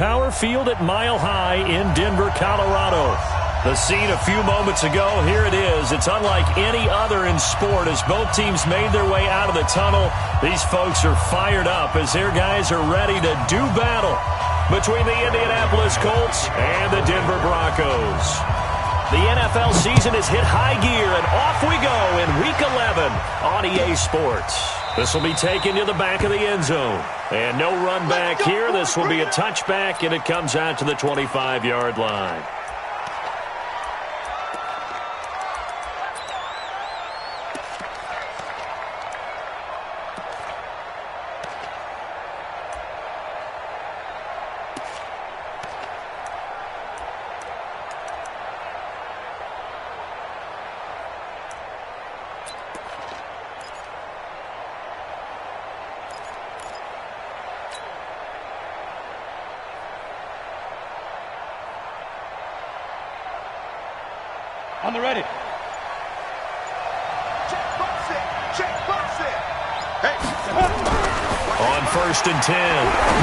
Power Field at Mile High in Denver, Colorado. The scene a few moments ago, here it is. It's unlike any other in sport as both teams made their way out of the tunnel. These folks are fired up as their guys are ready to do battle between the Indianapolis Colts and the Denver Broncos. The NFL season has hit high gear, and off we go in Week 11 on EA Sports. This will be taken to the back of the end zone. And no run back here. This will be a touchback, and it comes out to the 25-yard line. On the ready. Check, box it. Check, box it. Hey. On 1st and 10,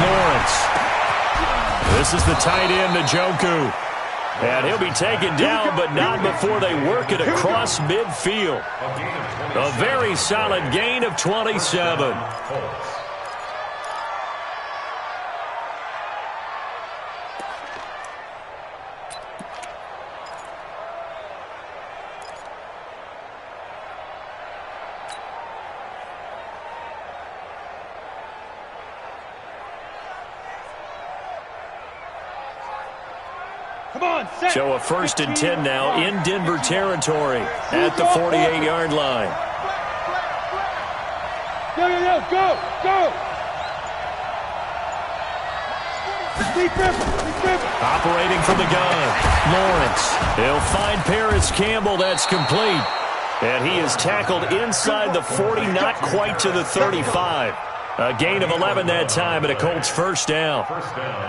Lawrence. This is the tight end, Njoku. And he'll be taken down, but not before they work it across midfield. A very solid gain of 27. So a 1st and 10 now in Denver territory at the 48-yard line. Go, go! Operating from the gun, Lawrence. He'll find Paris Campbell. That's complete. And he is tackled inside the 40, not quite to the 35. A gain of 11 that time and a Colts first down.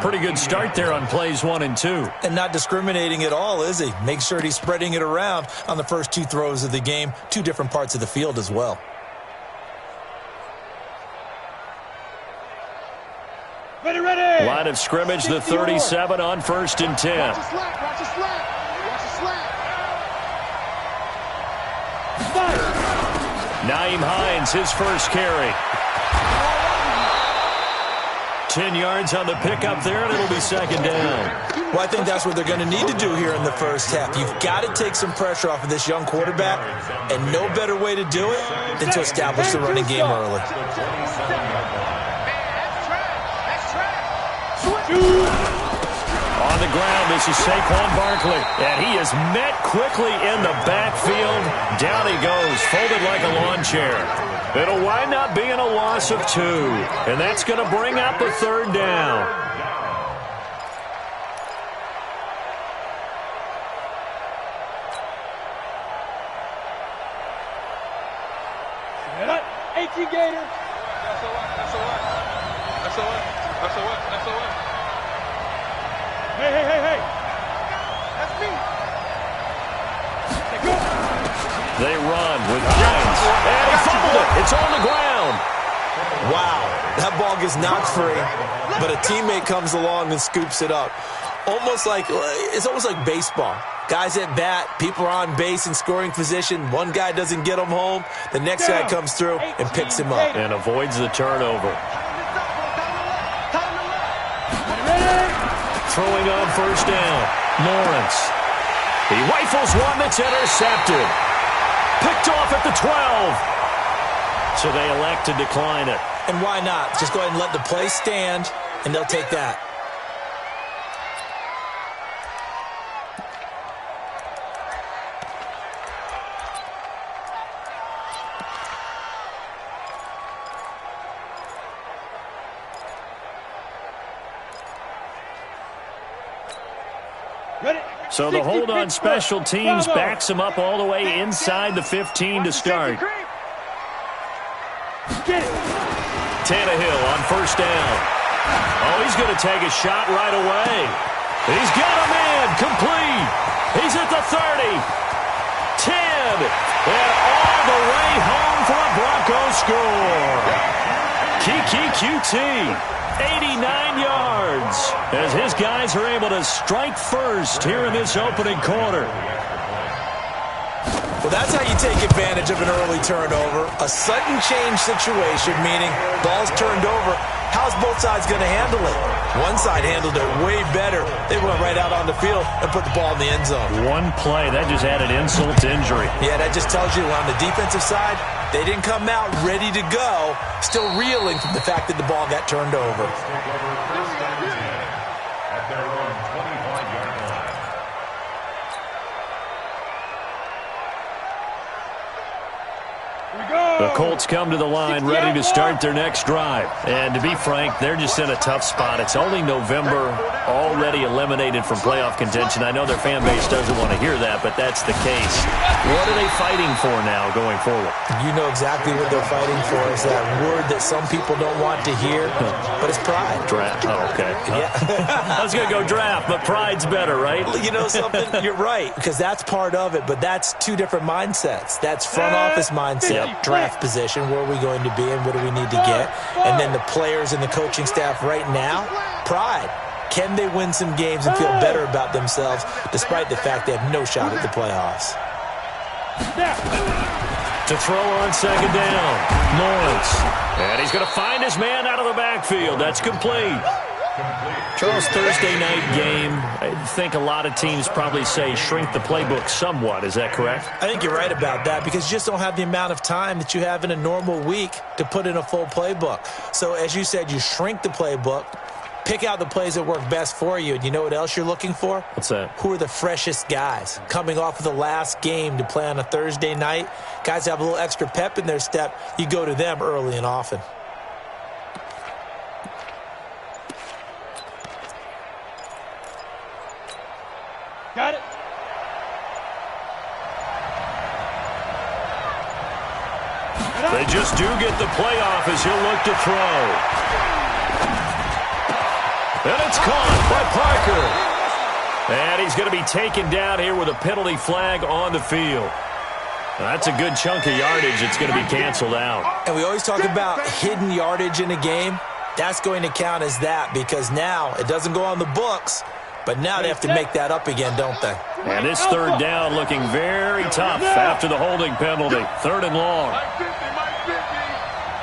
Pretty good start there on plays 1 and 2. And not discriminating at all, is he? Make sure he's spreading it around on the first 2 throws of the game. 2 different parts of the field as well. Ready, ready! Line of scrimmage, the 37 on 1st and 10. Watch a slap, watch a slap. Watch a slap. Nyheim Hines, his first carry. 10 yards on the pickup there, and it'll be 2nd down. Well, I think that's what they're going to need to do here in the first half. You've got to take some pressure off of this young quarterback, and no better way to do it than to establish the running game early. On the ground, this is Saquon Barkley, and he is met quickly in the backfield. Down he goes, folded like a lawn chair. It'll wind up being a loss of 2, and that's going to bring up a 3rd down. Get up, 18 Gator. That's a what? Hey. That's me. Go. They run with Hines, and he fumbled it. It's on the ground. Wow, that ball gets knocked free, but a teammate comes along and scoops it up. It's almost like baseball. Guys at bat, people are on base in scoring position. One guy doesn't get him home. The next guy comes through and picks him up. And avoids the turnover. Throwing on 1st down, Lawrence. He rifles one that's intercepted. Picked off at the 12. So they elect to decline it. And why not? Just go ahead and let the play stand, and they'll take that. So the hold on special teams backs him up all the way inside the 15 to start. Tannehill on 1st down. Oh, he's going to take a shot right away. He's got him in, complete. He's at the 30, 10, and all the way home for a Broncos score. Kiki QT, 89 yards, as his guys are able to strike first here in this opening quarter. Well, that's how you take advantage of an early turnover. A sudden change situation, meaning ball's turned over. How's both sides going to handle it? One side handled it way better. They went right out on the field and put the ball in the end zone. One play, that just added insult to injury. Yeah, that just tells you on the defensive side, they didn't come out ready to go, still reeling from the fact that the ball got turned over. The Colts come to the line ready to start their next drive. And to be frank, they're just in a tough spot. It's only November, already eliminated from playoff contention. I know their fan base doesn't want to hear that, but that's the case. What are they fighting for now going forward? You know exactly what they're fighting for. Is that word that some people don't want to hear, but it's pride. Draft. Oh, okay. Yeah. I was going to go draft, but pride's better, right? You know something? You're right, because that's part of it, but that's two different mindsets. That's front office mindset, draft position, where are we going to be and what do we need to get? And then the players and the coaching staff right now, pride. Can they win some games and feel better about themselves despite the fact they have no shot at the playoffs? To throw on second down, Lawrence. And he's going to find his man out of the backfield. That's complete. Charles, Thursday night game, I think a lot of teams probably say shrink the playbook somewhat. Is that correct? I think you're right about that because you just don't have the amount of time that you have in a normal week to put in a full playbook. So as you said, you shrink the playbook, pick out the plays that work best for you, and you know what else you're looking for? What's that? Who are the freshest guys coming off of the last game to play on a Thursday night? Guys have a little extra pep in their step. You go to them early and often. Got it. They just do get the playoff as he'll look to throw. And it's caught by Parker. And he's going to be taken down here with a penalty flag on the field. That's a good chunk of yardage. It's going to be canceled out. And we always talk about hidden yardage in a game. That's going to count as that because now it doesn't go on the books. But now they have to make that up again, don't they? And this third down looking very tough after the holding penalty. Third and long. Mike 50, Mike 50.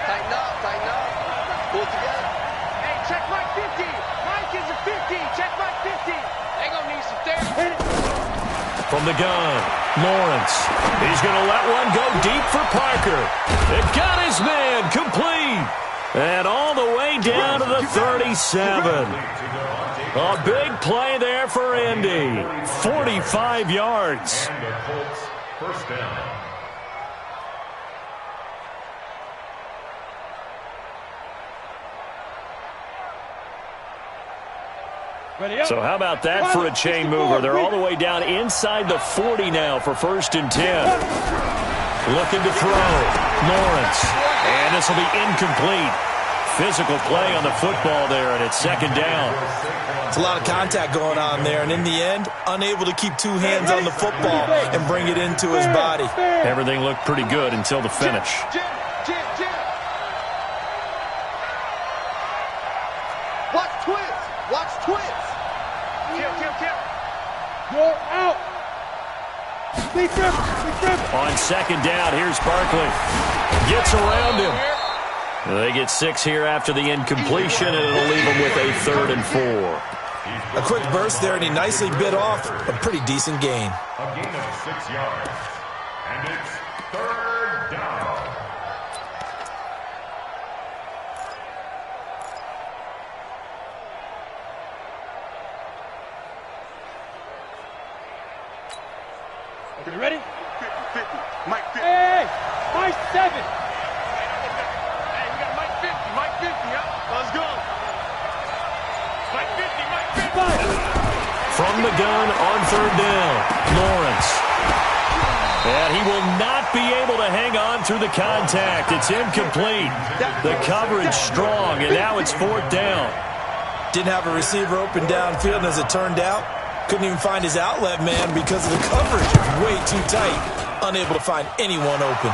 Tighten up, tighten up. Pull it together. Hey, check Mike 50. Mike is a 50. Check Mike 50. They gonna need some therapy. From the gun, Lawrence. He's going to let one go deep for Parker. It got his man complete. And all the way down to the 37. A big play there for Indy. 45 yards. And the Colts first down. Ready up. So how about that for a chain mover? They're all the way down inside the 40 now for 1st and 10. Looking to throw. Lawrence. And this will be incomplete. Physical play on the football there, and it's 2nd down. It's a lot of contact going on there, and in the end, unable to keep two hands on the football and bring it into his body. Everything looked pretty good until the finish. Jim. Watch twins. Watch twins. Kill. You're out. Be careful. On 2nd down, here's Barkley. Gets around him. They get 6 here after the incompletion, and it'll leave them with a 3rd and 4. A quick burst there, and he nicely bit off a pretty decent gain. A gain of 6 yards. And it's 3rd down. You ready? 50. Mike 50. Hey, Mike 7. Hey, we got Mike 50. Mike 50, huh? Let's go. Mike 50. Mike 50. From the gun on 3rd down, Lawrence. And he will not be able to hang on through the contact. It's incomplete. The coverage strong, and now it's 4th down. Didn't have a receiver open downfield, and as it turned out, couldn't even find his outlet man because of the coverage. Way too tight. Unable to find anyone open.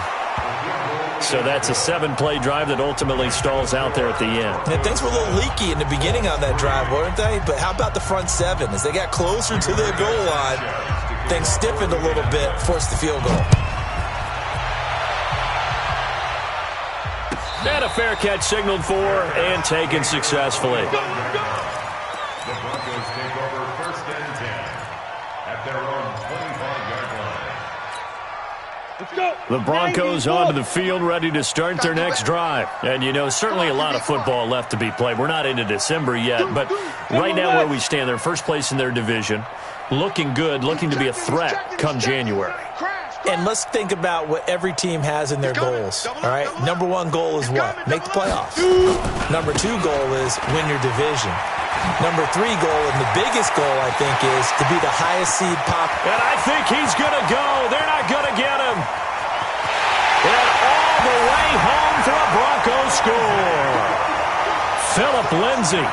So that's a 7-play drive that ultimately stalls out there at the end. And things were a little leaky in the beginning on that drive, weren't they? But how about the front 7? As they got closer to their goal line, things stiffened a little bit, forced the field goal. And a fair catch signaled for and taken successfully. The Broncos take over 1st and 10 at their own 25-yard line. Let's go. The Broncos onto the field, ready to start their next drive. And, you know, certainly a lot of football left to be played. We're not into December yet, but right now where we stand, they're first place in their division, looking good, looking to be a threat come January. And let's think about what every team has in their goals, all right? Number 1 goal is what? Make the playoffs. Number 2 goal is win your division. Number 3 goal, and the biggest goal, I think, is to be the highest seed possible. And I think he's going to go. They're not going to get him. And all the way home for a Broncos score. Phillip Lindsay,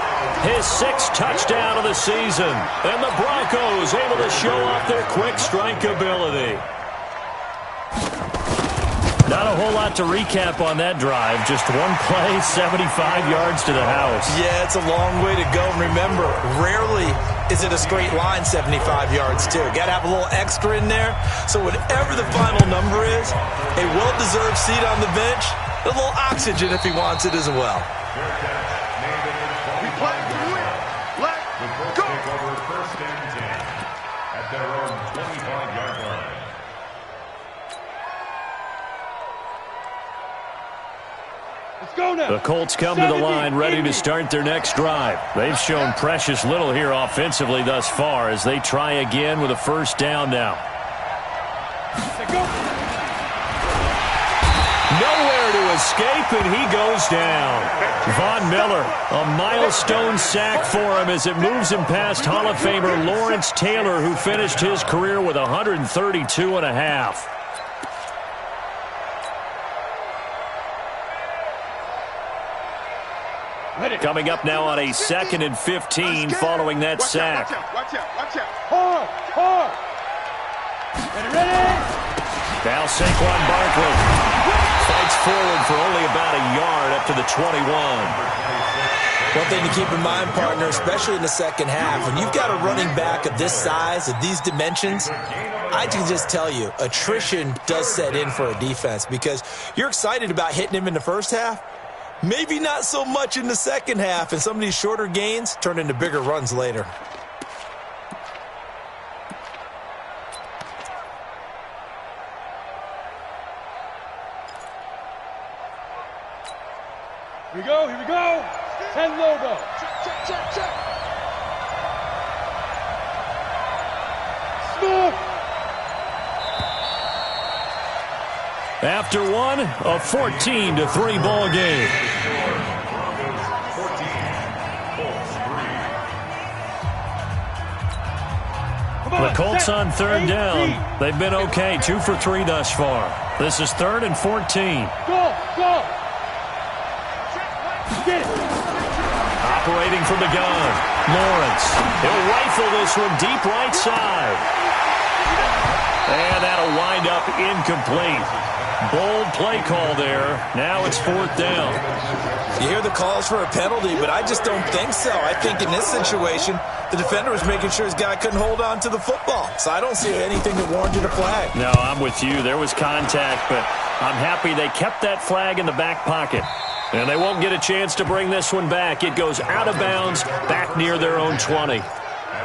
his 6th touchdown of the season. And the Broncos able to show off their quick strike ability. Not a whole lot to recap on that drive. Just 1 play, 75 yards to the house. Yeah, it's a long way to go. And remember, rarely is it a straight line 75 yards, too. Got to have a little extra in there. So whatever the final number is, a well-deserved seat on the bench, a little oxygen if he wants it as well. We play to win. Let's go. Take over 1st and 10 at their own 25-yard line. Let's go now. The Colts come to the line ready to start their next drive. They've shown precious little here offensively thus far as they try again with a 1st down now. Nowhere to escape, and he goes down. Von Miller, a milestone sack for him as it moves him past Hall of Famer Lawrence Taylor, who finished his career with 132.5. Coming up now on a 2nd and 15 following that sack. Watch out. Hard. Ready. Now Saquon Barkley fights forward for only about a yard up to the 21. One thing to keep in mind, partner, especially in the second half, when you've got a running back of this size, of these dimensions, I can just tell you, attrition does set in for a defense because you're excited about hitting him in the first half. Maybe not so much in the second half, and some of these shorter gains turn into bigger runs later. Here we go. 10 logo. Check. Smooth. After one, a 14-3 ball game. The Colts on 3rd down. They've been okay, 2 for 3 thus far. This is 3rd and 14. Go. Get it. Operating from the gun, Lawrence. He'll rifle this one deep right side. And that'll wind up incomplete. Bold play call there. Now it's 4th down. You hear the calls for a penalty, but I just don't think so. I think in this situation, the defender was making sure his guy couldn't hold on to the football. So I don't see anything that warranted a flag. No, I'm with you. There was contact, but I'm happy they kept that flag in the back pocket. And they won't get a chance to bring this one back. It goes out of bounds, back near their own 20. At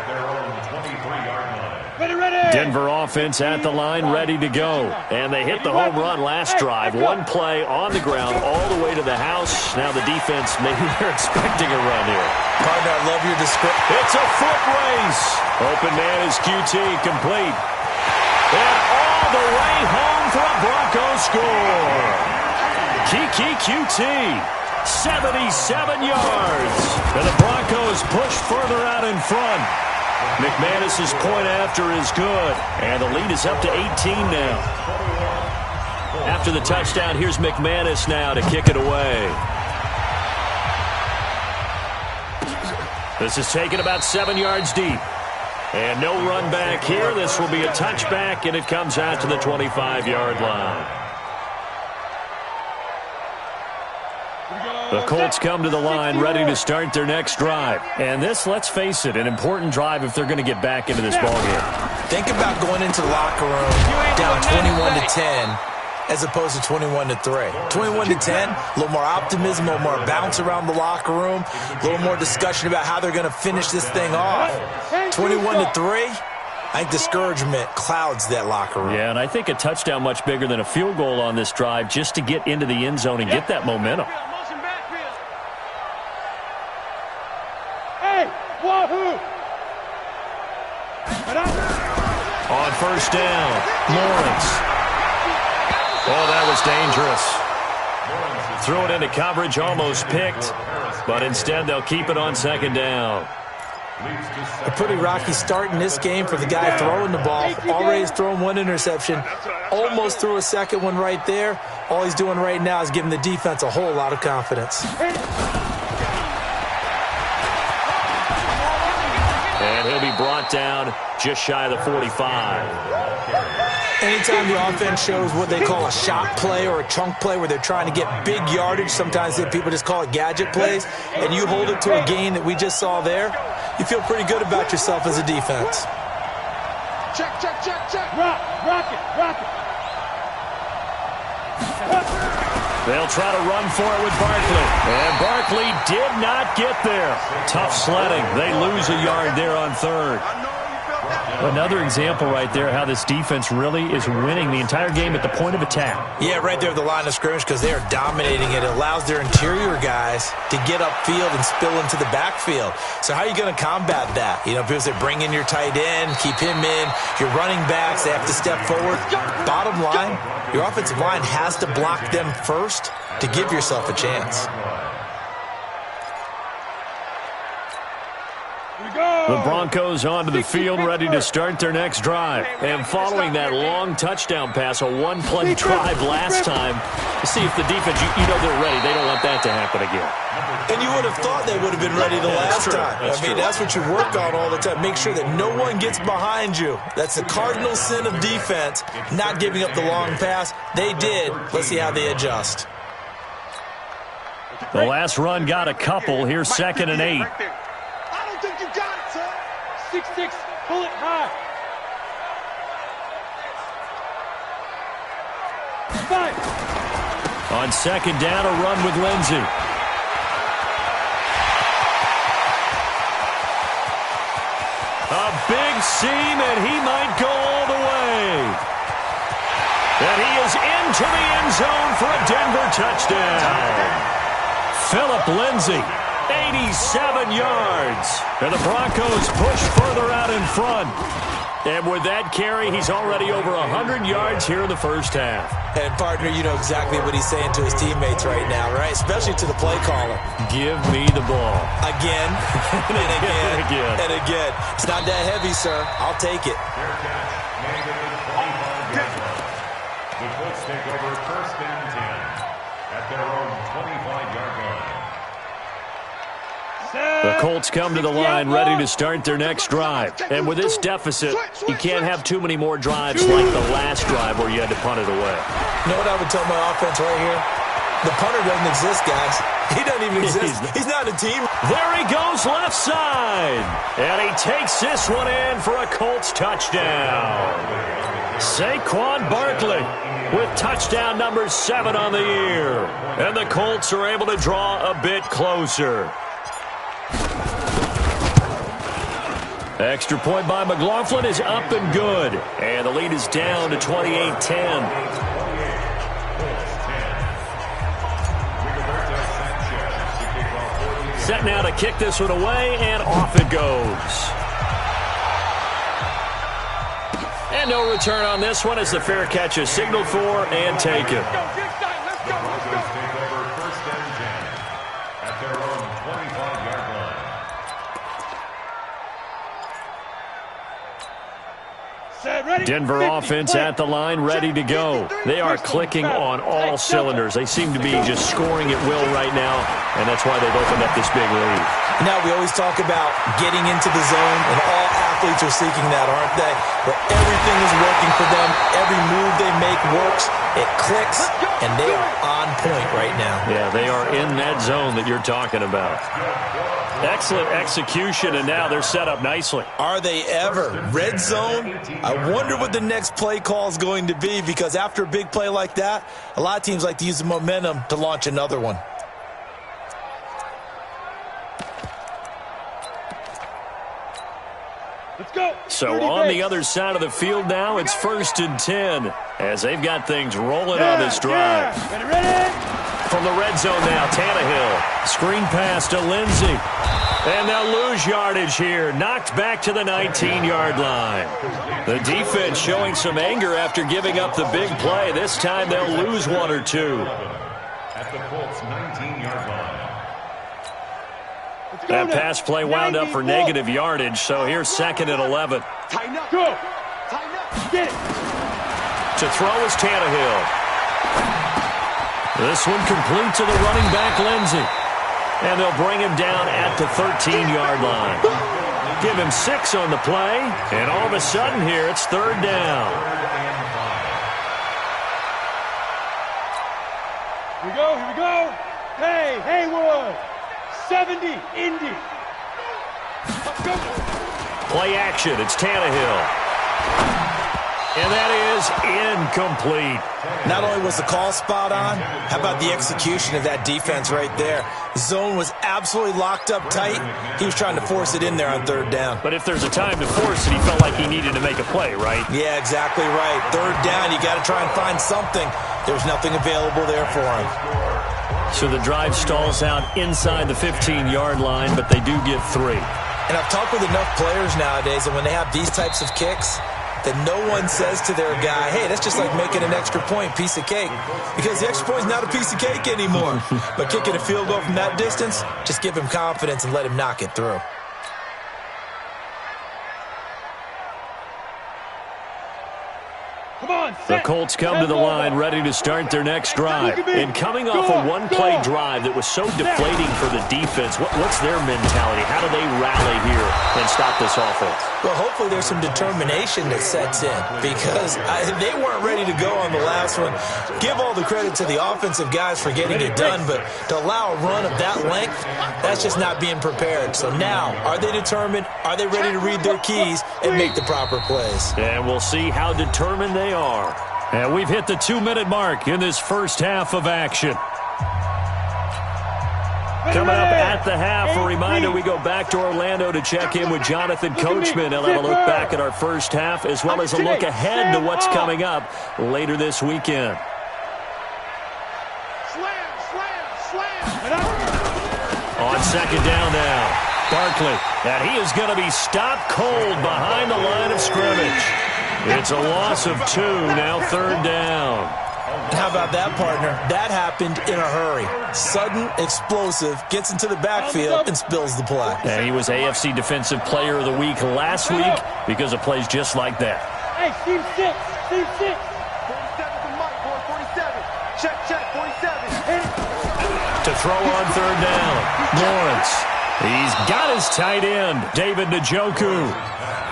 their own 23-yard line. Ready. Denver offense at the line, ready to go. And they hit the home run last drive. 1 play on the ground all the way to the house. Now the defense, maybe they're expecting a run here. Partner, I love your description. It's a foot race. Open man is QT, complete. And all the way home for a Broncos score. Kiki QT, 77 yards. And the Broncos push further out in front. McManus's point after is good. And the lead is up to 18 now. After the touchdown, here's McManus now to kick it away. This is taken about 7 yards deep. And no run back here. This will be a touchback, and it comes out to the 25-yard line. The Colts come to the line ready to start their next drive. And this, let's face it, an important drive if they're going to get back into this ballgame. Think about going into the locker room down 21-10 as opposed to 21-3. 21-10, a little more optimism, a little more bounce around the locker room, a little more discussion about how they're going to finish this thing off. 21-3, I think discouragement clouds that locker room. Yeah, and I think a touchdown much bigger than a field goal on this drive just to get into the end zone and get that momentum. Hey, wahoo! On first down, Lawrence. Oh, that was dangerous. Threw it into coverage, almost picked, but instead they'll keep it on second down. A pretty rocky start in this game for the guy throwing the ball. Already has thrown one interception. Almost threw a second one right there. All he's doing right now is giving the defense a whole lot of confidence. And he'll be brought down just shy of the 45. Anytime the offense shows what they call a shot play or a chunk play where they're trying to get big yardage, sometimes people just call it gadget plays, and you hold it to a gain that we just saw there, you feel pretty good about yourself as a defense. Check, check, check, check. Rock it. They'll try to run for it with Barkley. And Barkley did not get there. Tough sledding. They lose a yard there on third. Another example right there how this defense really is winning the entire game at the point of attack. Yeah, right there at the line of scrimmage because they are dominating it. It allows their interior guys to get upfield and spill into the backfield. So how are you going to combat that? You know, because they bring in your tight end, keep him in. Your running backs, they have to step forward. Bottom line, your offensive line has to block them first to give yourself a chance. The Broncos onto the field ready to start their next drive. And following that long touchdown pass, a one-play drive last time, to see if the defense, you know they're ready. They don't want that to happen again. And you would have thought they would have been ready the last time. That's what you work on all the time. Make sure that no one gets behind you. That's the cardinal sin of defense, not giving up the long pass. They did. Let's see how they adjust. The last run got a couple. Here's 2nd and 8. I don't think you got it, sir. 6-6, pull it high. 5. On 2nd down, a run with Lindsey. A big seam, and he might go all the way. And he is into the end zone for a Denver touchdown. Philip Lindsey, 87 yards. And the Broncos push further out in front. And with that carry, he's already over 100 yards here in the first half. And, partner, you know exactly what he's saying to his teammates right now, right? Especially to the play caller. Give me the ball. Again, and again, and again. It's not that heavy, sir. I'll take it. The Colts take over 1st and 10 at their own 25-yard line. The Colts come to the line ready to start their next drive. And with this deficit, you can't have too many more drives like the last drive where you had to punt it away. You know what I would tell my offense right here? The punter doesn't exist, guys. He doesn't even exist. He's not a team. There he goes left side. And he takes this one in for a Colts touchdown. Saquon Barkley with touchdown number 7 on the year. And the Colts are able to draw a bit closer. Extra point by McLaughlin is up and good. And the lead is down to 28-10. Set now to kick this one away, and off it goes. And no return on this one as the fair catch is signaled for and taken. Broncos take over 1st and 10 at their own 25-yard line. Denver offense at the line, ready to go. They are clicking on all cylinders. They seem to be just scoring at will right now, and that's why they've opened up this big lead. Now, we always talk about getting into the zone, and all athletes are seeking that, aren't they? Where everything is working for them. Every move they make works. It clicks, and they are on point right now. Yeah, they are in that zone that you're talking about. Excellent execution, and now they're set up nicely. Are they ever? Red zone? I wonder what the next play call is going to be, because after a big play like that, a lot of teams like to use the momentum to launch another one. Let's go. So on the other side of the field now, it's 1st and 10 as they've got things rolling on this drive. Ready. From the red zone now, Tannehill. Screen pass to Lindsey. And they'll lose yardage here. Knocked back to the 19-yard line. The defense showing some anger after giving up the big play. This time they'll lose one or two. At the Colts' 19-yard line. That pass play wound up for negative yardage, so here's 2nd and 11. Tighten up. Go. Tighten up. Get it. To throw is Tannehill. This one complete to the running back, Lindsey. And they'll bring him down at the 13-yard line. Give him 6 on the play, and all of a sudden here, it's 3rd down. Here we go. Hey, Haywood. 70, Indy. Let's go. Play action, it's Tannehill. And that is incomplete. Not only was the call spot on, how about the execution of that defense right there? Zone was absolutely locked up tight. He was trying to force it in there on 3rd down. But if there's a time to force it, he felt like he needed to make a play, right? Yeah, exactly right. 3rd down, you got to try and find something. There's nothing available there for him. So the drive stalls out inside the 15-yard line, but they do get 3. And I've talked with enough players nowadays, and when they have these types of kicks, that no one says to their guy, hey, that's just like making an extra point, piece of cake. Because the extra point is not a piece of cake anymore. But kicking a field goal from that distance, just give him confidence and let him knock it through. The Colts come to the line ready to start their next drive. And coming off a one-play drive that was so deflating for the defense, what's their mentality? How do they rally here and stop this offense? Well, hopefully there's some determination that sets in, because they weren't ready to go on the last one. Give all the credit to the offensive guys for getting it done, but to allow a run of that length, that's just not being prepared. So now, are they determined? Are they ready to read their keys and make the proper plays? And we'll see how determined they are. And we've hit the 2-minute mark in this first half of action. Coming up at the half, a reminder, we go back to Orlando to check in with Jonathan Coachman. He'll have a look back at our first half, as well as a look ahead to what's coming up later this weekend. On 2nd down now, Barkley, and he is going to be stopped cold behind the line of scrimmage. It's a loss of 2, now 3rd down. How about that, partner? That happened in a hurry. Sudden, explosive, gets into the backfield, and spills the play. And he was AFC Defensive Player of the Week last week because of plays just like that. Hey, team 6. 47 from Mike, boy, 47. Check, 47. To throw on 3rd down, Lawrence. He's got his tight end, David Njoku.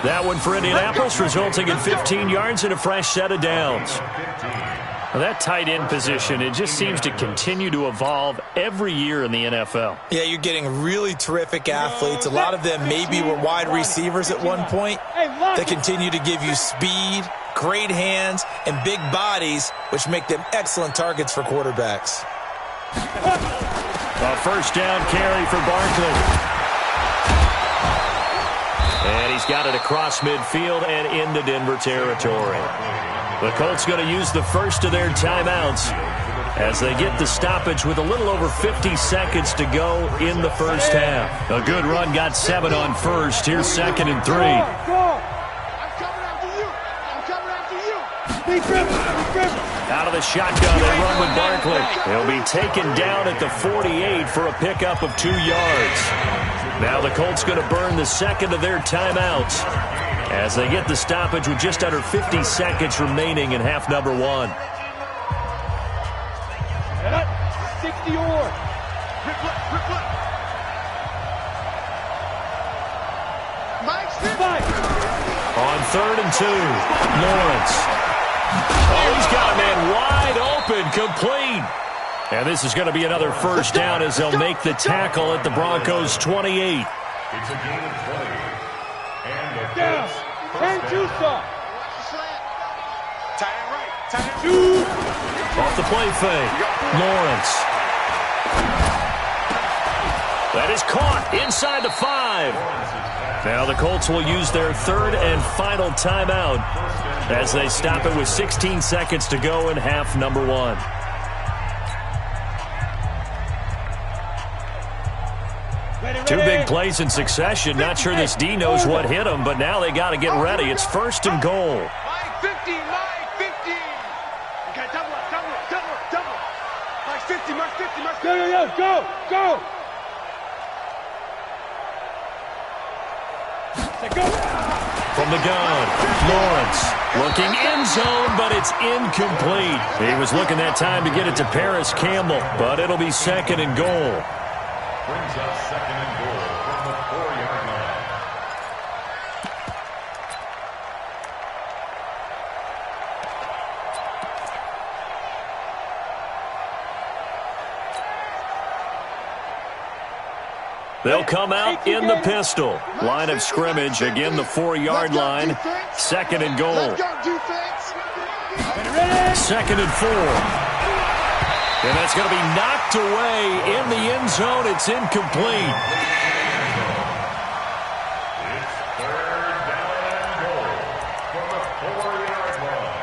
That one for Indianapolis, resulting in 15 yards and a fresh set of downs. Well, that tight end position, it just seems to continue to evolve every year in the NFL. Yeah, you're getting really terrific athletes. A lot of them maybe were wide receivers at one point. They continue to give you speed, great hands, and big bodies, which make them excellent targets for quarterbacks. A 1st down carry for Barkley. And he's got it across midfield and into Denver territory. The Colts going to use the first of their timeouts as they get the stoppage with a little over 50 seconds to go in the first half. A good run got 7 on 1st. Here's 2nd and 3. I'm coming after you. Out of the shotgun, they run with Barkley. He'll be taken down at the 48 for a pickup of 2 yards. Now the Colts going to burn the 2nd of their timeouts as they get the stoppage with just under 50 seconds remaining in half number 1. 60 or. Rip left. Mike, On 3rd and 2, Lawrence. Oh, he's got a man wide open, complete. And this is going to be another first down as they'll make the tackle at the Broncos' 28. It's a gain of 20. And the Down. first 10-2, sir. Tight end right. Tight end two. Off the play fake, Lawrence. That is caught inside the 5. Now the Colts will use their 3rd and final timeout as they stop it with 16 seconds to go in half number 1. Two big plays in succession. Not sure this D knows what hit him, but now they got to get ready. It's 1st and goal. Mike 50, Mike 50. Okay, double up. Mike 50, Mike 50, Mike 50. Go. Go. From the gun, Lawrence looking end zone, but it's incomplete. He was looking that time to get it to Paris Campbell, but it'll be 2nd and goal. brings up 2nd and goal from the 4-yard line. They'll come out in the pistol. Line of scrimmage, again the 4-yard line. 2nd and goal. 2nd and 4. And that's going to be knocked away in the end zone. It's incomplete. It's 3rd down and goal from the 4-yard line.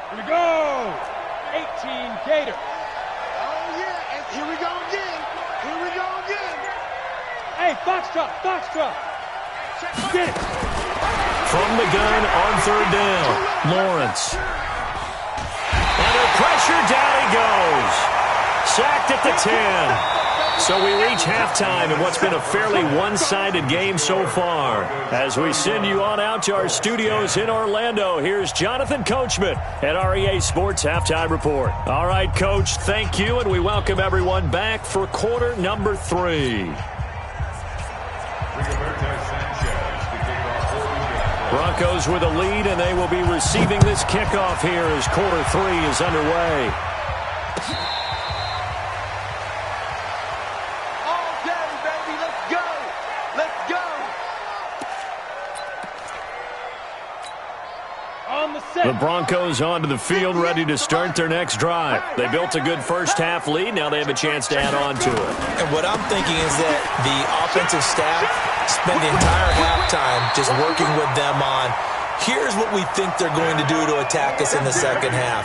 Here we go. 18 Gator. Oh, yeah. And here we go again. Hey, Foxtrot. Get it. From the gun on 3rd down, Lawrence. Under pressure, down he goes. Sacked at the 10. So we reach halftime in what's been a fairly one-sided game so far. As we send you on out to our studios in Orlando, here's Jonathan Coachman at REA Sports Halftime Report. All right, Coach, thank you, and we welcome everyone back for quarter number 3. Broncos with a lead, and they will be receiving this kickoff here as quarter 3 is underway. The Broncos onto the field, ready to start their next drive. They built a good first-half lead. Now they have a chance to add on to it. And what I'm thinking is that the offensive staff spent the entire halftime just working with them on, here's what we think they're going to do to attack us in the second half.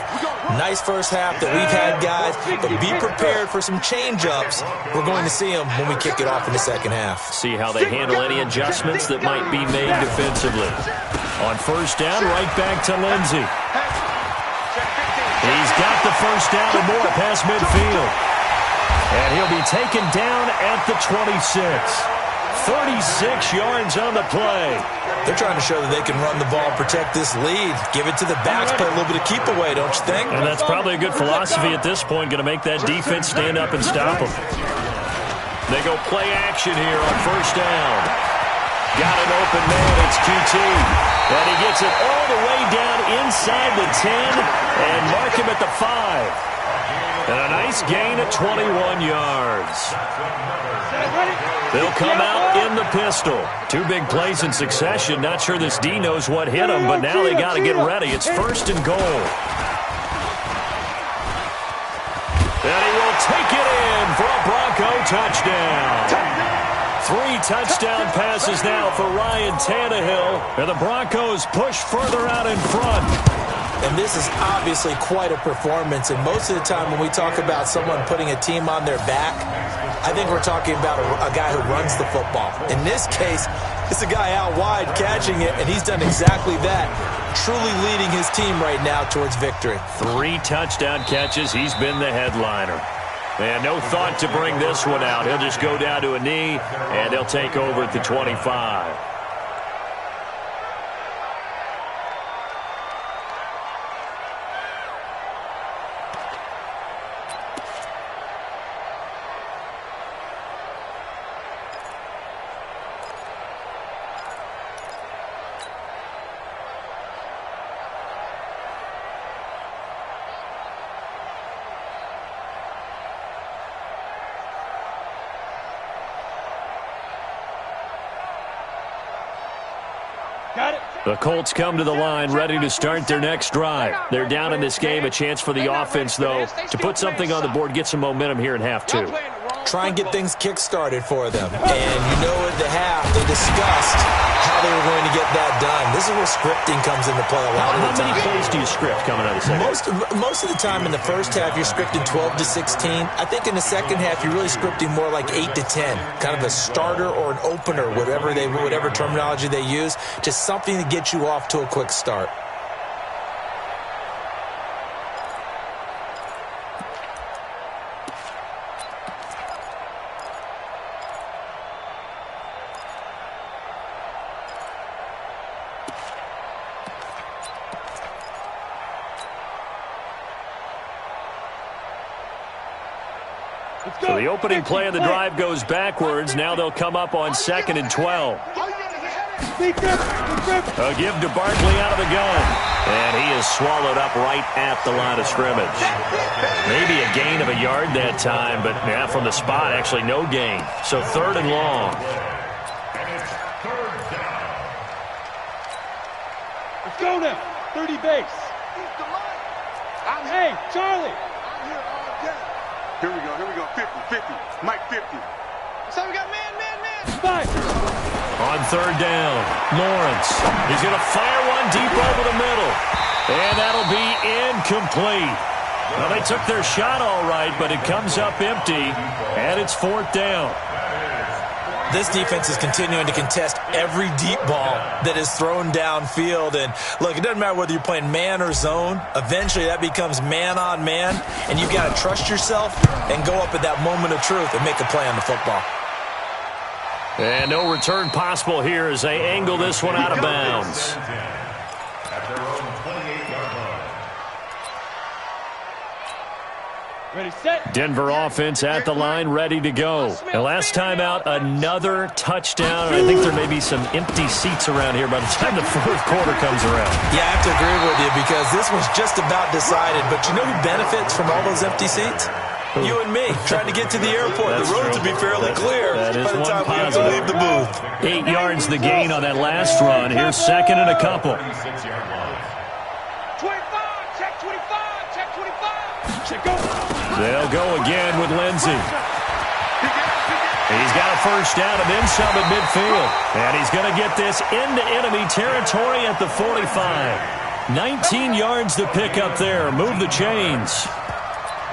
Nice first half that we've had, guys, but be prepared for some change-ups. We're going to see them when we kick it off in the second half. See how they handle any adjustments that might be made defensively. On first down, right back to Lindsey. He's got the first down and more past midfield. And he'll be taken down at the 26. 36 yards on the play. They're trying to show that they can run the ball, protect this lead, give it to the backs, play a little bit of keep away, don't you think? And that's probably a good philosophy at this point, going to make that defense stand up and stop them. They go play action here on first down. Got an open man, it's QT. And he gets it all the way down inside the 10 and mark him at the 5. And a nice gain at 21 yards. They'll come out in the pistol. 2 big plays in succession. Not sure this D knows what hit him, but now they got to get ready. It's 1st and goal. And he will take it in for a Bronco touchdown. 3 touchdown passes now for Ryan Tannehill. And the Broncos push further out in front. And this is obviously quite a performance. And most of the time when we talk about someone putting a team on their back, I think we're talking about a guy who runs the football. In this case, it's a guy out wide catching it, and he's done exactly that, truly leading his team right now towards victory. 3 touchdown catches. He's been the headliner. And no thought to bring this one out. He'll just go down to a knee, and they'll take over at the 25. The Colts come to the line ready to start their next drive. They're down in this game. A chance for the offense, though, to put something on the board, get some momentum here in half two. Try and get things kick-started for them. And you know at the half, they discussed how they were going to get that done. This is where scripting comes into play a lot of the time. How many plays do you script coming out of the second? Most of the time in the first half, you're scripting 12 to 16. I think in the second half, you're really scripting more like 8 to 10. Kind of a starter or an opener, whatever terminology they use. Just something to get you off to a quick start. So the opening play of the drive goes backwards. Now they'll come up on 2nd and 12. A give to Barkley out of the gun. And he is swallowed up right at the line of scrimmage. Maybe a gain of a yard that time, but yeah, from the spot, actually no gain. So 3rd and long. And it's 3rd down. Let's go now. 30 base. Hey, Charlie. Here we go. 50. Mike 50. So we got man. 5. On 3rd down, Lawrence. He's going to fire one deep over the middle. And that'll be incomplete. Well, they took their shot all right, but it comes up empty, and it's 4th down. This defense is continuing to contest every deep ball that is thrown downfield. And, look, it doesn't matter whether you're playing man or zone. Eventually, that becomes man on man, and you've got to trust yourself and go up at that moment of truth and make a play on the football. And no return possible here as they angle this one out of bounds. At their own 28-yard line. Ready, set. Denver offense at the line, ready to go. And last time out, another touchdown. I think there may be some empty seats around here by the time the 4th quarter comes around. Yeah, I have to agree with you because this one's just about decided. But you know who benefits from all those empty seats? You and me, trying to get to the airport. That's the roads true. will be fairly clear that by the time we have to leave the booth. 8 yards the gain on that last run. Here's 2nd and a couple. 26-yard line. 25. Check 25. Check 25. Check go. They'll go again with Lindsey. He's got a first down and then some at midfield. And he's going to get this into enemy territory at the 45. 19 yards to pick up there. Move the chains.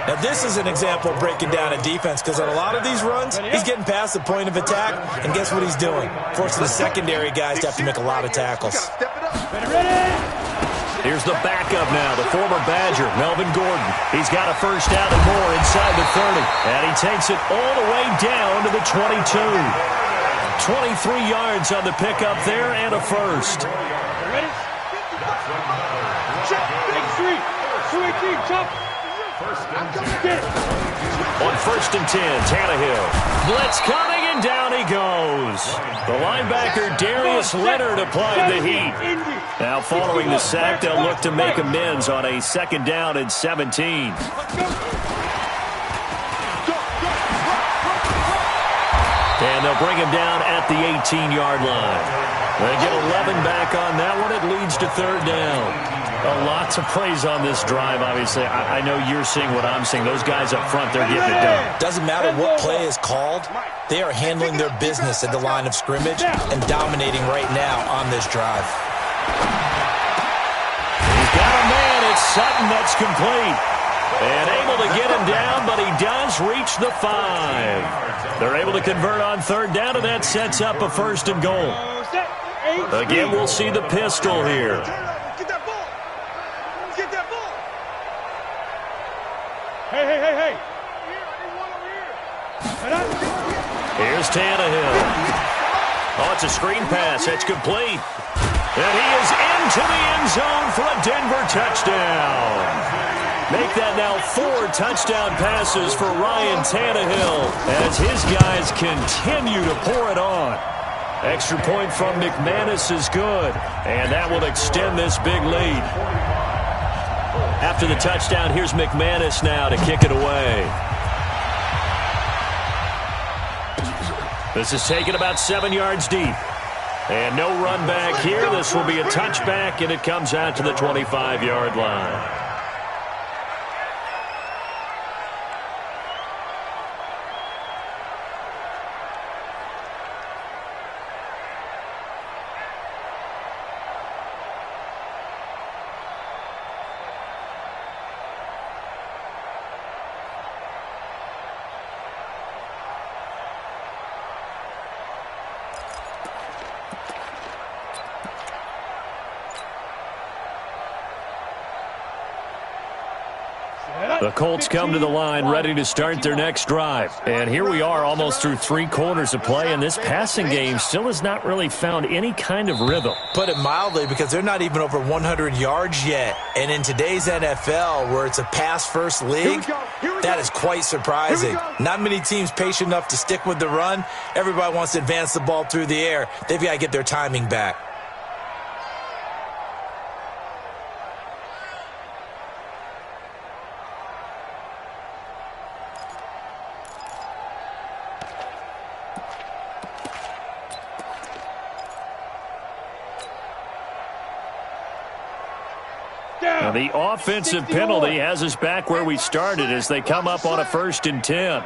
Now, this is an example of breaking down a defense because on a lot of these runs, he's getting past the point of attack, and guess what he's doing? Forcing the secondary guys to have to make a lot of tackles. Ready. Here's the backup now, the former Badger, Melvin Gordon. He's got a first down and more inside the 30, and he takes it all the way down to the 22. 23 yards on the pickup there and a first. Ready. Check. Big 3. 218. Chop. On 1st and 10, Tannehill. Blitz coming, and down he goes. The linebacker, Darius Leonard, applied the heat. Now, following the sack, they'll look to make amends on a 2nd down and 17. And they'll bring him down at the 18-yard line. They get 11 back on that one. It leads to 3rd down. Lots of praise on this drive, obviously. I know you're seeing what I'm seeing. Those guys up front, they're getting it done. Doesn't matter what play is called. They are handling their business at the line of scrimmage and dominating right now on this drive. He's got a man. It's Sutton that's complete. And able to get him down, but he does reach the 5. They're able to convert on 3rd down, and that sets up a 1st and goal. Again, we'll see the pistol here. Hey. Here's Tannehill. Oh, it's a screen pass. That's complete. And he is into the end zone for a Denver touchdown. Make that now 4 touchdown passes for Ryan Tannehill as his guys continue to pour it on. Extra point from McManus is good, and that will extend this big lead. After the touchdown, here's McManus now to kick it away. This is taken about 7 yards deep. And no run back here. This will be a touchback, and it comes out to the 25-yard line. The Colts come to the line ready to start their next drive. And here we are almost through 3 quarters of play, and this passing game still has not really found any kind of rhythm. Put it mildly, because they're not even over 100 yards yet. And in today's NFL, where it's a pass-first league, that is quite surprising. Not many teams patient enough to stick with the run. Everybody wants to advance the ball through the air. They've got to get their timing back. Now the offensive penalty has us back where we started as they come up on a 1st and 10.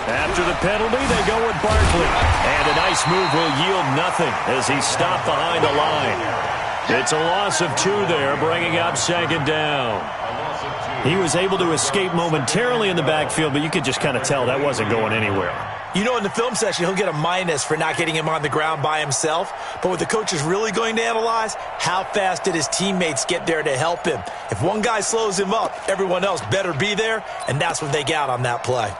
After the penalty, they go with Barkley. And a nice move will yield nothing as he's stopped behind the line. It's a loss of 2 there, bringing up 2nd down. He was able to escape momentarily in the backfield, but you could just kind of tell that wasn't going anywhere. You know, in the film session, he'll get a minus for not getting him on the ground by himself. But what the coach is really going to analyze, how fast did his teammates get there to help him? If one guy slows him up, everyone else better be there, and that's what they got on that play.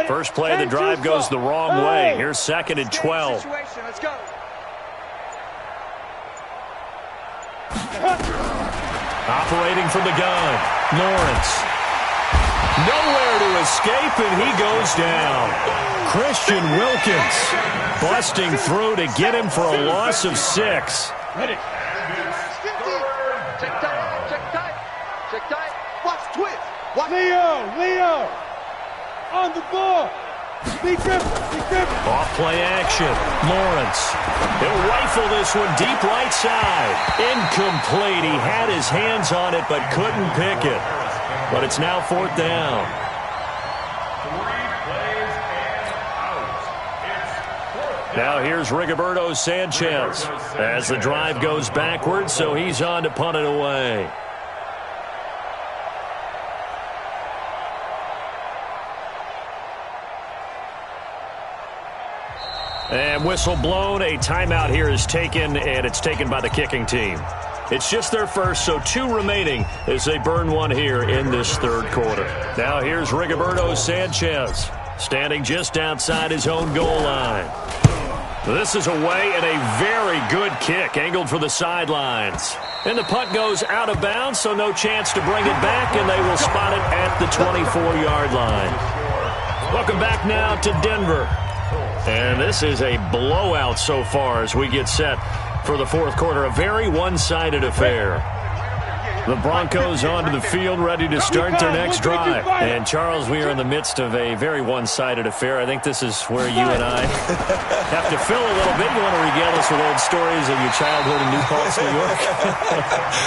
First play of the drive goes the wrong way. Here's 2nd and 12. Let's go. Operating from the gun, Lawrence. Nowhere to escape, and he goes down. Christian Wilkins busting through to get him for a loss of 6. Ready. Check tight. Check tight. Check tight. Watch twist. Watch. Leo. On the ball. Be careful. Off play action. Lawrence. He'll rifle this one deep right side. Incomplete. He had his hands on it but couldn't pick it. But it's now 4th down. 3 plays and out. Now here's Rigoberto Sanchez as the drive goes backwards, so he's on to punt it away. And whistle blown. A timeout here is taken, and it's taken by the kicking team. It's just their first, so 2 remaining as they burn one here in this 3rd quarter. Now here's Rigoberto Sanchez standing just outside his own goal line. This is away, and a very good kick angled for the sidelines. And the punt goes out of bounds, so no chance to bring it back, and they will spot it at the 24-yard line. Welcome back now to Denver. And this is a blowout so far as we get set for the 4th quarter. A very one-sided affair. The Broncos onto the field ready to start their next drive. And, Charles, we are in the midst of a very one-sided affair. I think this is where you and I have to fill a little bit. You want to regale us with old stories of your childhood in New Paltz, New York?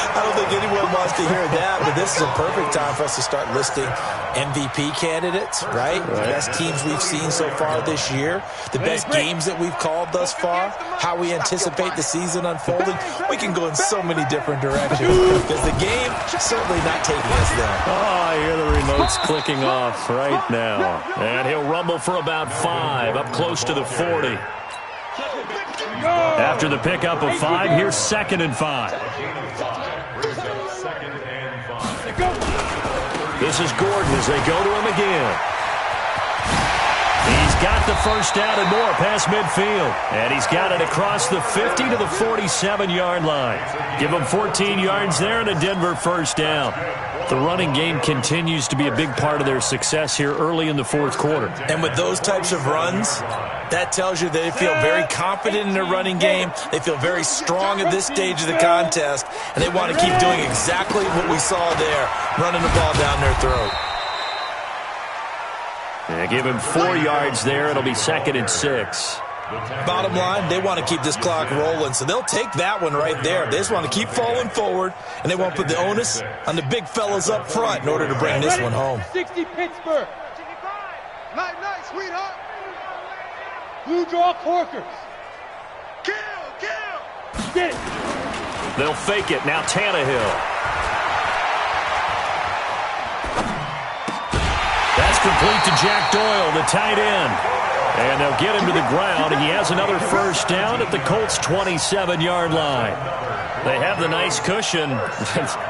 I don't think anyone wants to hear that, but this is a perfect time for us to start listing MVP candidates, right? The best teams we've seen so far this year, the best games that we've called thus far, how we anticipate the season unfolding. We can go in so many different directions because the game certainly not taking us there. Oh, I hear the remote's clicking off right now. And he'll rumble for about 5, up close to the 40. After the pickup of 5, here's 2nd and 5. This is Gordon as they go to him again. He's got the first down and more past midfield. And he's got it across the 50 to the 47-yard line. Give him 14 yards there and a Denver first down. The running game continues to be a big part of their success here early in the fourth quarter. And with those types of runs, that tells you they feel very confident in their running game. They feel very strong at this stage of the contest, and they want to keep doing exactly what we saw there, running the ball down their throat. Yeah, give him 4 yards there. It'll be 2nd and 6. Bottom line, they want to keep this clock rolling, so they'll take that one right there. They just want to keep falling forward, and they won't put the onus on the big fellas up front in order to bring this one home. 60 Pittsburgh. Night, sweetheart. Blue draw Corkers. Kill. Get it. They'll fake it. Now Tannehill. That's complete to Jack Doyle, the tight end. And they'll get him to the ground. He has another first down at the Colts' 27-yard line. They have the nice cushion.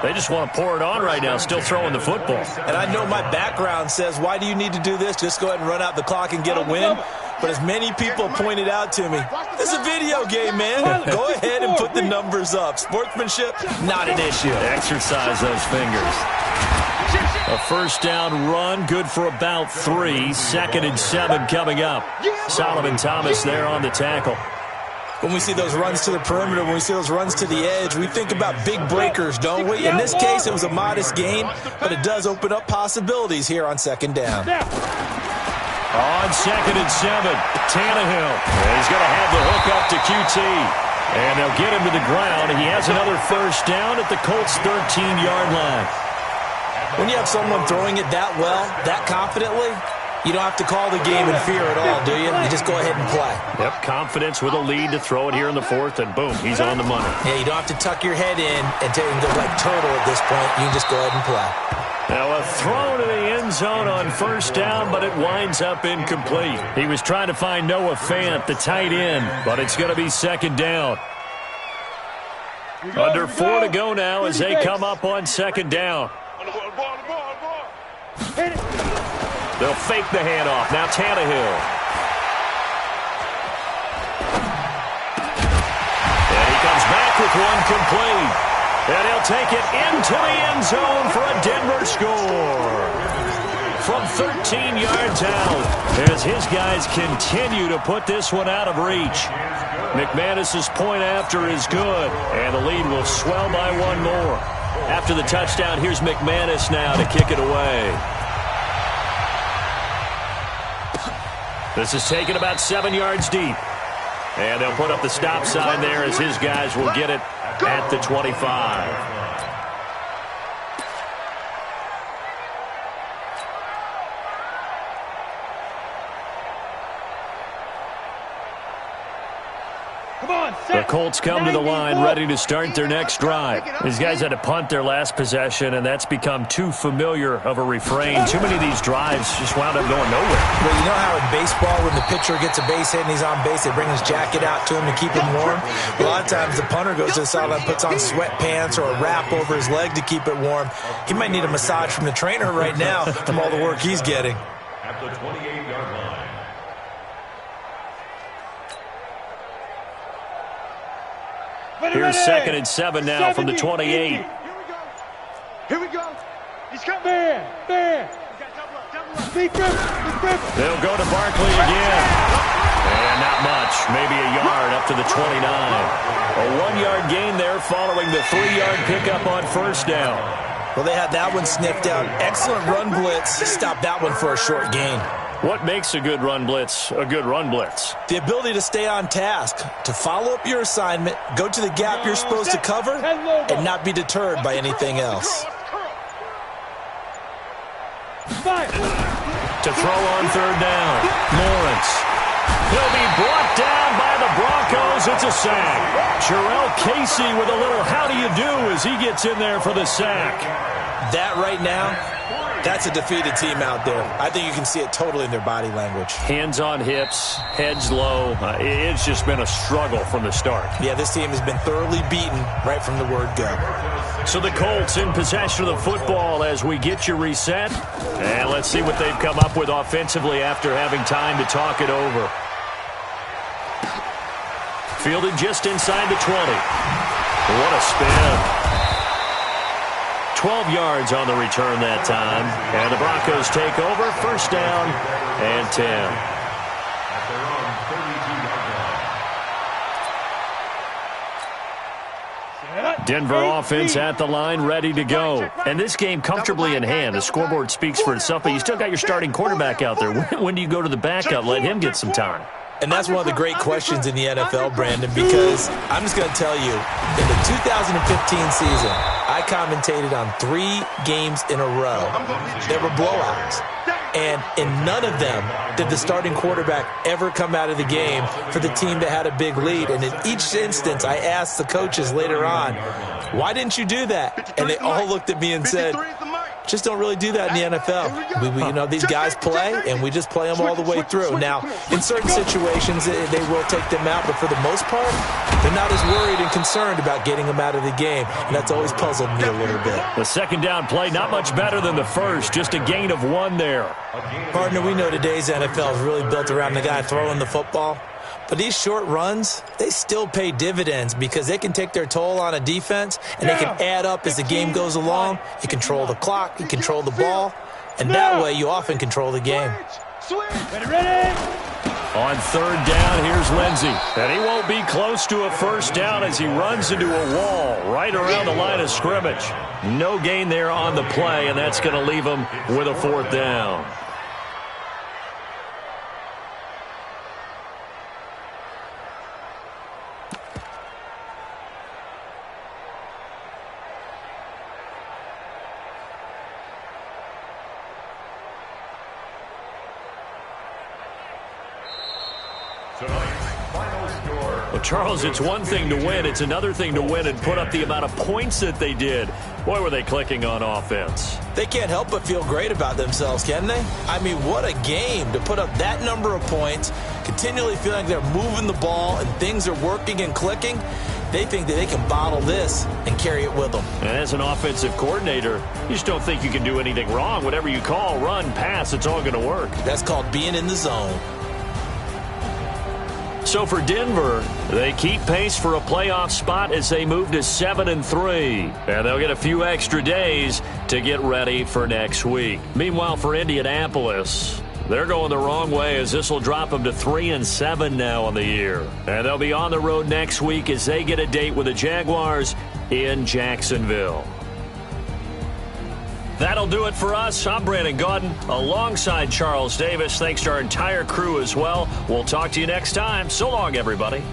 They just want to pour it on right now, still throwing the football. And I know my background says, why do you need to do this? Just go ahead and run out the clock and get a win. But as many people pointed out to me, it's a video game, man. Go ahead and put the numbers up. Sportsmanship, not an issue. Exercise those fingers. A first down run, good for about 3. 2nd and 7 coming up. Solomon Thomas there on the tackle. When we see those runs to the perimeter, when we see those runs to the edge, we think about big breakers, don't we? In this case, it was a modest gain, but it does open up possibilities here on 2nd down. On 2nd and 7, Tannehill. He's going to have the hook up to QT. And they'll get him to the ground. He has another first down at the Colts' 13-yard line. When you have someone throwing it that well, that confidently, you don't have to call the game in fear at all, do you? You just go ahead and play. Yep, confidence with a lead to throw it here in the 4th, and boom, he's on the money. Yeah, you don't have to tuck your head in and go like turtle at this point. You can just go ahead and play. Now a throw to the end zone on first down, but it winds up incomplete. He was trying to find Noah Fant, the tight end, but it's going to be 2nd down. Under 4 to go now as they come up on 2nd down. They'll fake the handoff. Now Tannehill. And he comes back with one complete. And he'll take it into the end zone for a Denver score. From 13 yards out as his guys continue to put this one out of reach. McManus's point after is good, and the lead will swell by one more. After the touchdown, here's McManus now to kick it away. This is taken about 7 yards deep. And they'll put up the stop sign there as his guys will get it at the 25. The Colts come to the line ready to start their next drive. These guys had to punt their last possession, and that's become too familiar of a refrain. Too many of these drives just wound up going nowhere. Well, you know how in baseball when the pitcher gets a base hit and he's on base, they bring his jacket out to him to keep him warm? A lot of times the punter goes to the sideline, puts on sweatpants or a wrap over his leg to keep it warm. He might need a massage from the trainer right now from all the work he's getting. At the 28-yard line. Here's 2nd and 7 now from the 28. Here we go. He's coming. Bear. They'll go to Barkley again. And not much. Maybe a yard up to the 29. A 1-yard gain there following the 3-yard pickup on first down. Well, they had that one sniffed out. Excellent run blitz. Stop that one for a short gain. What makes a good run blitz a good run blitz? The ability to stay on task, to follow up your assignment, go to the gap you're supposed to cover, and not be deterred by anything else. To throw on third down, Lawrence. He'll be brought down by the Broncos. It's a sack. Jarrell Casey with a little how do you do as he gets in there for the sack. That right now That's a defeated team out there. I think you can see it totally in their body language. Hands on hips, heads low. It's just been a struggle from the start. Yeah, this team has been thoroughly beaten right from the word go. So the Colts in possession of the football as we get you reset. And let's see what they've come up with offensively after having time to talk it over. Fielded just inside the 20. What a spin. 12 yards on the return that time. And the Broncos take over. First down and 10. At their own 32-yard line. Denver offense at the line, ready to go. And this game comfortably in hand. The scoreboard speaks for itself, but you still got your starting quarterback out there. When do you go to the backup? Let him get some time. And that's one of the great questions in the NFL, Brandon, because I'm just going to tell you, in the 2015 season, I commentated on 3 games in a row. There were blowouts. And in none of them did the starting quarterback ever come out of the game for the team that had a big lead. And in each instance, I asked the coaches later on, why didn't you do that? And they all looked at me and said, just don't really do that in the NFL. These guys play, and we just play them all the way through. Now, in certain situations, they will take them out, but for the most part, they're not as worried and concerned about getting them out of the game, and that's always puzzled me a little bit. The second down play, not much better than the first, just a gain of 1 there. Partner, we know today's NFL is really built around the guy throwing the football. But these short runs, they still pay dividends because they can take their toll on a defense, and they can add up as the game goes along. You control the clock, you control the ball, and that way you often control the game. Ready? On third down, here's Lindsey. And he won't be close to a first down as he runs into a wall right around the line of scrimmage. No gain there on the play, and that's going to leave him with a 4th down. Well, Charles, it's one thing to win. It's another thing to win and put up the amount of points that they did. Boy, were they clicking on offense. They can't help but feel great about themselves, can they? I mean, what a game to put up that number of points, continually feeling like they're moving the ball and things are working and clicking. They think that they can bottle this and carry it with them. And as an offensive coordinator, you just don't think you can do anything wrong. Whatever you call, run, pass, it's all going to work. That's called being in the zone. So for Denver, they keep pace for a playoff spot as they move to 7-3. And they'll get a few extra days to get ready for next week. Meanwhile, for Indianapolis, they're going the wrong way as this will drop them to 3-7 now on the year. And they'll be on the road next week as they get a date with the Jaguars in Jacksonville. That'll do it for us. I'm Brandon Gaudin alongside Charles Davis. Thanks to our entire crew as well. We'll talk to you next time. So long, everybody.